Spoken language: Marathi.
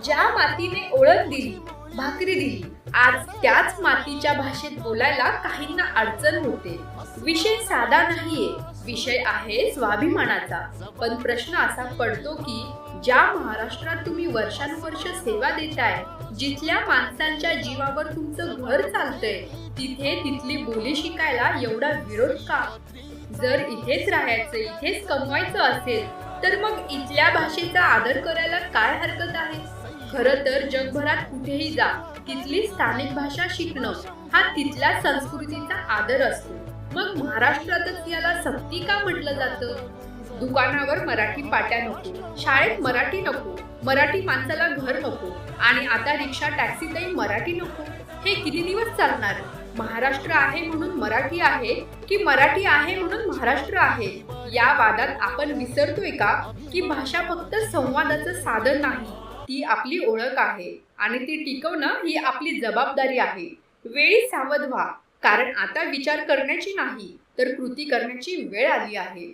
ज्या मातीने ओळख दिली, भाकरी दिली, आज त्याच मातीच्या भाषेत बोलायला काहींना अडचण होते. विषय साधा नाहीये, विषय आहे स्वाभिमानाचा. पण प्रश्न असा पडतो की ज्या महाराष्ट्रात तुम्ही वर्षानुवर्ष सेवा देताय, जिथल्या माणसांच्या जीवावर तुमचं घर चालतंय, तिथे तिथली बोली शिकायला एवढा विरोध का? जर इथेच राहायचं, इथेच कमवायचं असेल, तर मग इथल्या भाषेचा आदर करायला काय हरकत आहे? खरं तर जगभरात कुठेही जा, तिथली स्थानिक भाषा शिकणं हा तिथल्या संस्कृतीचा आदर असतो. मग महाराष्ट्रातच याला सक्ती का म्हटलं जातं? दुकानावर मराठी पाट्या नको, शाळेत मराठी नको, मराठी माणसाला घर नको आणि आता रिक्षा टॅक्सीतही मराठी नको. हे किती दिवस चालणार? महाराष्ट्र आहे म्हणून मराठी आहे की मराठी आहे म्हणून महाराष्ट्र आहे? या वादात आपण विसरतोय का की भाषा फक्त संवादाचं साधन नाही, ती आपली ओळख आहे आणि ती टिकवणं ही आपली जबाबदारी आहे. वेळी सावध व्हा, कारण आता विचार करण्याची नाही तर कृती करण्याची वेळ आली आहे.